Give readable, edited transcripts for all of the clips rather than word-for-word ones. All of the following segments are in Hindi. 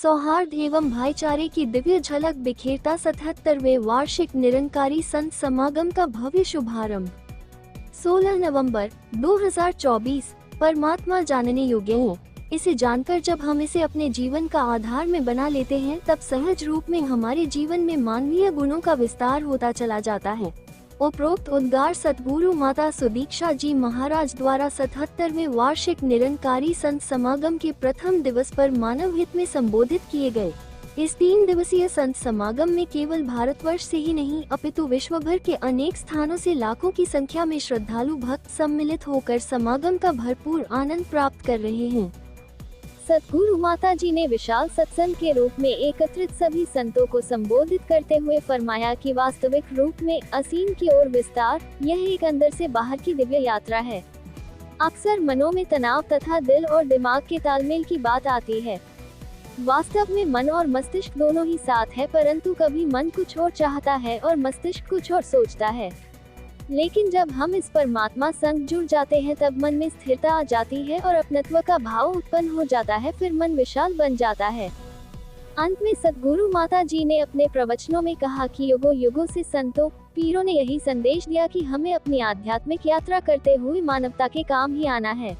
सौहार्द एवं भाईचारे की दिव्य झलक बिखेरता 77वें वार्षिक निरंकारी संत समागम का भव्य शुभारंभ 16 नवंबर 2024। परमात्मा जानने योग्य है। इसे जानकर जब हम इसे अपने जीवन का आधार में बना लेते हैं, तब सहज रूप में हमारे जीवन में मानवीय गुणों का विस्तार होता चला जाता है। उपरोक्त उद्गार सतगुरु माता सुदीक्षा जी महाराज द्वारा 77वें वार्षिक निरंकारी संत समागम के प्रथम दिवस पर मानव हित में संबोधित किए गए। इस 3 दिवसीय संत समागम में केवल भारतवर्ष से ही नहीं, अपितु विश्व भर के अनेक स्थानों से लाखों की संख्या में श्रद्धालु भक्त सम्मिलित होकर समागम का भरपूर आनंद प्राप्त कर रहे हैं। सतगुरु माता जी ने विशाल सत्संग के रूप में एकत्रित सभी संतों को संबोधित करते हुए फरमाया कि वास्तविक रूप में असीम की ओर विस्तार, यह एक अंदर से बाहर की दिव्य यात्रा है। अक्सर मनों में तनाव तथा दिल और दिमाग के तालमेल की बात आती है। वास्तव में मन और मस्तिष्क दोनों ही साथ है, परंतु कभी मन कुछ और चाहता है और मस्तिष्क कुछ और सोचता है। लेकिन जब हम इस परमात्मा संग जुड़ जाते हैं, तब मन में स्थिरता आ जाती है और अपनत्व का भाव उत्पन्न हो जाता है, फिर मन विशाल बन जाता है। अंत में सतगुरु माता जी ने अपने प्रवचनों में कहा कि युगों युगों से संतों पीरों ने यही संदेश दिया कि हमें अपनी आध्यात्मिक यात्रा करते हुए मानवता के काम ही आना है।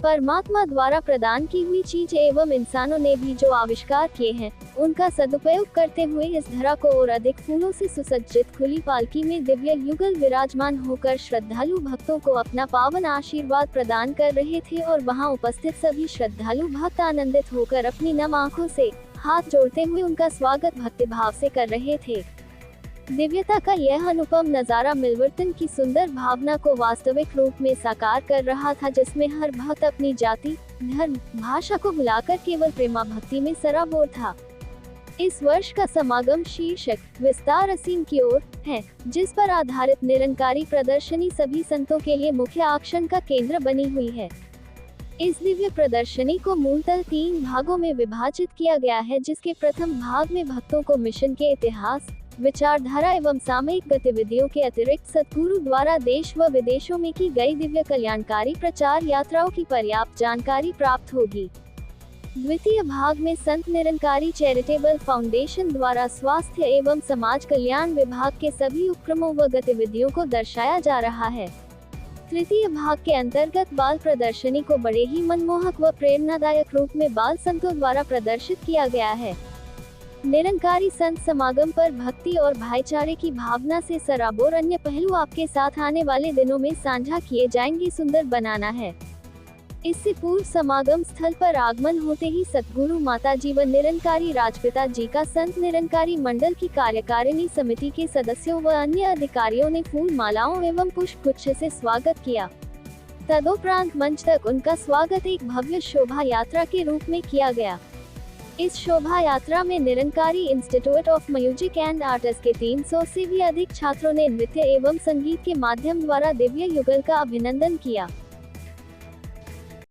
परमात्मा द्वारा प्रदान की हुई चीज एवं इंसानों ने भी जो आविष्कार किए हैं, उनका सदुपयोग करते हुए इस धरा को और अधिक फूलों से सुसज्जित खुली पालकी में दिव्य युगल विराजमान होकर श्रद्धालु भक्तों को अपना पावन आशीर्वाद प्रदान कर रहे थे और वहां उपस्थित सभी श्रद्धालु भक्त आनंदित होकर अपनी नम आंखों से हाथ जोड़ते हुए उनका स्वागत भक्तिभाव से कर रहे थे। दिव्यता का यह अनुपम नजारा मिलवर्तन की सुंदर भावना को वास्तविक रूप में साकार कर रहा था, जिसमें हर भक्त अपनी जाति, धर्म, भाषा को भुलाकर केवल प्रेमा भक्ति में सराबोर था। इस वर्ष का समागम शीर्षक विस्तार असीम की ओर है, जिस पर आधारित निरंकारी प्रदर्शनी सभी संतों के लिए मुख्य आकर्षण का केंद्र बनी हुई है। इस दिव्य प्रदर्शनी को मूलतः 3 भागों में विभाजित किया गया है, जिसके प्रथम भाग में भक्तों को मिशन के इतिहास, विचारधारा एवं सामयिक गतिविधियों के अतिरिक्त सतगुरु द्वारा देश व विदेशों में की गई दिव्य कल्याणकारी प्रचार यात्राओं की पर्याप्त जानकारी प्राप्त होगी। द्वितीय भाग में संत निरंकारी चैरिटेबल फाउंडेशन द्वारा स्वास्थ्य एवं समाज कल्याण विभाग के सभी उपक्रमों व गतिविधियों को दर्शाया जा रहा है। तृतीय भाग के अंतर्गत बाल प्रदर्शनी को बड़े ही मनमोहक व प्रेरणादायक रूप में बाल संतों द्वारा प्रदर्शित किया गया है। निरंकारी संत समागम पर भक्ति और भाईचारे की भावना से सराबोर अन्य पहलू आपके साथ आने वाले दिनों में साझा किए जाएंगे। सुंदर बनाना है। इससे पूर्व समागम स्थल पर आगमन होते ही सतगुरु माता जी व निरंकारी राजपिता जी का संत निरंकारी मंडल की कार्यकारिणी समिति के सदस्यों व अन्य अधिकारियों ने फूल मालाओं एवं पुष्प गुच्छ से स्वागत किया। तदोपरांत मंच तक उनका स्वागत एक भव्य शोभा यात्रा के रूप में किया गया। इस शोभा यात्रा में Nirankari institute of music and arts के 300 से भी अधिक छात्रों ने नृत्य एवं संगीत के माध्यम द्वारा दिव्य युगल का अभिनंदन किया।